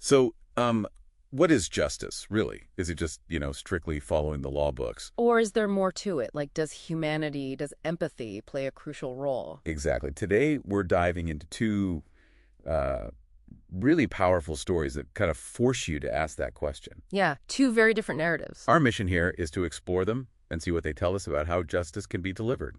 So, what is justice, really? Is it just, strictly following the law books? Or is there more to it? Like, does humanity, does empathy play a crucial role? Exactly. Today, we're diving into two uh, really powerful stories that kind of force you to ask that question. Yeah, two very different narratives. Our mission here is to explore them and see what they tell us about how justice can be delivered,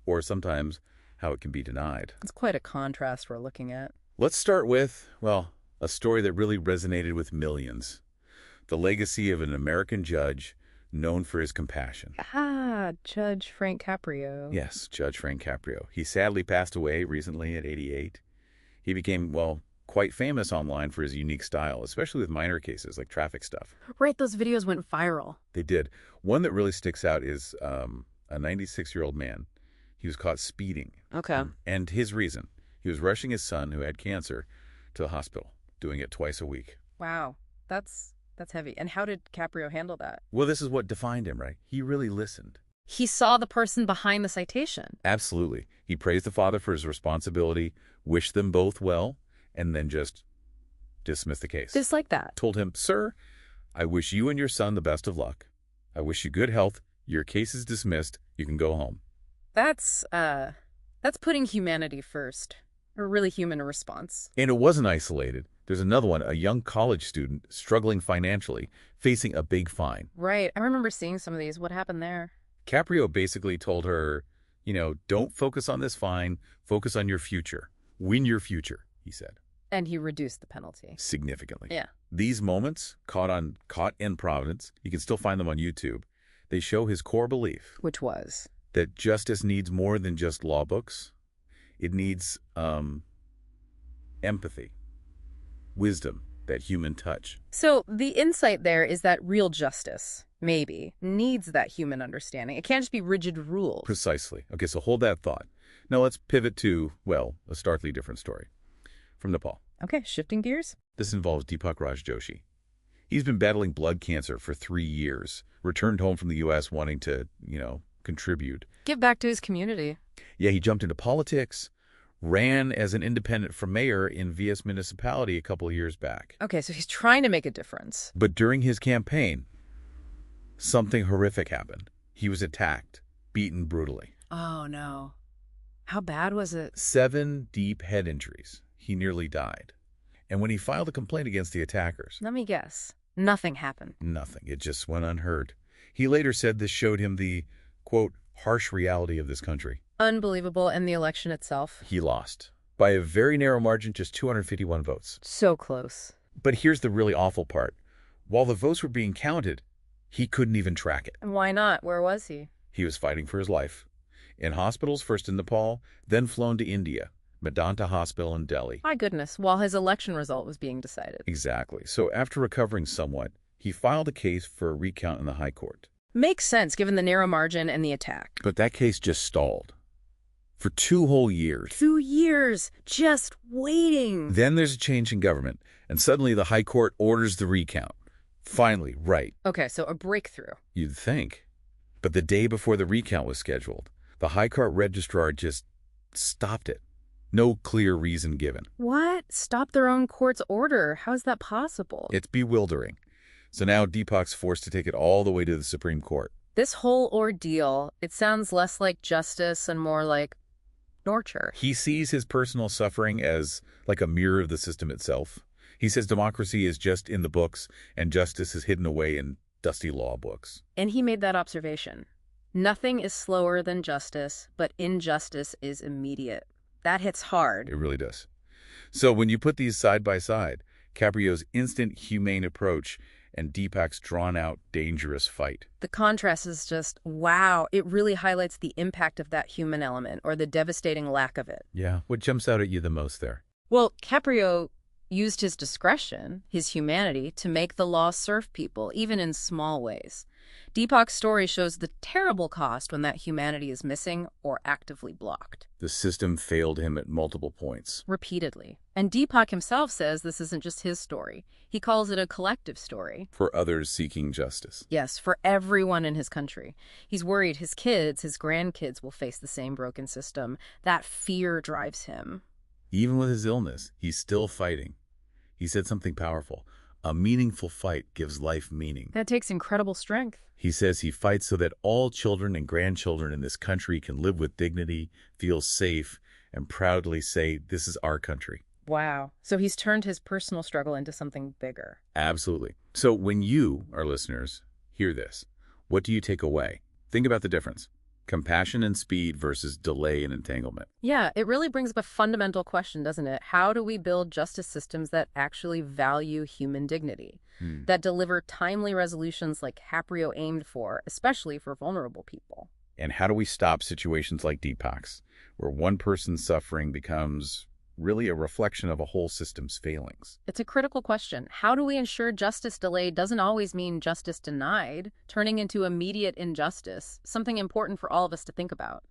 or sometimes how it can be denied. It's quite a contrast we're looking at. Let's start with, well, a story that really resonated with millions. The legacy of an American judge known for his compassion. Judge Frank Caprio. Yes, Judge Frank Caprio. He sadly passed away recently at 88. He became, well, quite famous online for his unique style, especially with minor cases like traffic stuff. Right, those videos went viral. They did. One that really sticks out is a 96-year-old man. He was caught speeding. Okay. And his reason, he was rushing his son, who had cancer, to the hospital, doing it twice a week. Wow, that's heavy. And how did Caprio handle that? Well, this is what defined him, right? He really listened. He saw the person behind the citation. Absolutely. He praised the father for his responsibility, wished them both well, and then just dismissed the case. Just like that. Told him, "Sir, I wish you and your son the best of luck. I wish you good health. Your case is dismissed. You can go home." That's putting humanity first. A really human response. And it wasn't isolated. There's another one, a young college student struggling financially, facing a big fine. Right. I remember seeing some of these. What happened there? Caprio basically told her, don't focus on this fine, focus on your future. Win your future, he said. And he reduced the penalty. Significantly. Yeah. These moments, caught in Providence, you can still find them on YouTube. They show his core belief. Which was? That justice needs more than just law books. It needs empathy, wisdom, that human touch. So the insight there is that real justice, maybe, needs that human understanding. It can't just be rigid rules. Precisely. Okay, so hold that thought. Now let's pivot to, well, a starkly different story. From Nepal. Okay, shifting gears. This involves Deepak Raj Joshi. He's been battling blood cancer for 3 years, returned home from the U.S. wanting to, contribute. Give back to his community. Yeah, he jumped into politics, ran as an independent for mayor in VS municipality a couple of years back. Okay, so he's trying to make a difference. But during his campaign, something horrific happened. He was attacked, beaten brutally. Oh, no. How bad was it? 7 deep head injuries. He nearly died. And when he filed a complaint against the attackers... Let me guess. Nothing happened. Nothing. It just went unheard. He later said this showed him the, quote, harsh reality of this country. Unbelievable. And the election itself? He lost. By a very narrow margin, just 251 votes. So close. But here's the really awful part. While the votes were being counted, he couldn't even track it. And why not? Where was he? He was fighting for his life. In hospitals, first in Nepal, then flown to India, Medanta Hospital in Delhi. My goodness, while his election result was being decided. Exactly. So after recovering somewhat, he filed a case for a recount in the High Court. Makes sense, given the narrow margin and the attack. But that case just stalled. For 2 whole years. 2 years, just waiting. Then there's a change in government, and suddenly the High Court orders the recount. Finally, right. Okay, so a breakthrough. You'd think. But the day before the recount was scheduled, the High Court registrar just stopped it. No clear reason given. What? Stop their own court's order? How is that possible? It's bewildering. So now Deepak's forced to take it all the way to the Supreme Court. This whole ordeal, it sounds less like justice and more like torture. He sees his personal suffering as like a mirror of the system itself. He says democracy is just in the books and justice is hidden away in dusty law books. And he made that observation. Nothing is slower than justice, but injustice is immediate. That hits hard. It really does. So when you put these side by side, Caprio's instant humane approach and Deepak's drawn-out, dangerous fight. The contrast is just, wow, it really highlights the impact of that human element, or the devastating lack of it. Yeah. What jumps out at you the most there? Well, Caprio used his discretion, his humanity, to make the law serve people, even in small ways. Deepak's story shows the terrible cost when that humanity is missing or actively blocked. The system failed him at multiple points. Repeatedly. And Deepak himself says this isn't just his story. He calls it a collective story. For others seeking justice. Yes, for everyone in his country. He's worried his kids, his grandkids will face the same broken system. That fear drives him. Even with his illness, he's still fighting. He said something powerful. A meaningful fight gives life meaning. That takes incredible strength. He says he fights so that all children and grandchildren in this country can live with dignity, feel safe, and proudly say, this is our country. Wow. So he's turned his personal struggle into something bigger. Absolutely. So when you, our listeners, hear this, what do you take away? Think about the difference. Compassion and speed versus delay and entanglement. Yeah, it really brings up a fundamental question, doesn't it? How do we build justice systems that actually value human dignity, that deliver timely resolutions like Caprio aimed for, especially for vulnerable people? And how do we stop situations like Deepak's, where one person's suffering becomes really a reflection of a whole system's failings? It's a critical question. How do we ensure justice delayed doesn't always mean justice denied, turning into immediate injustice, something important for all of us to think about?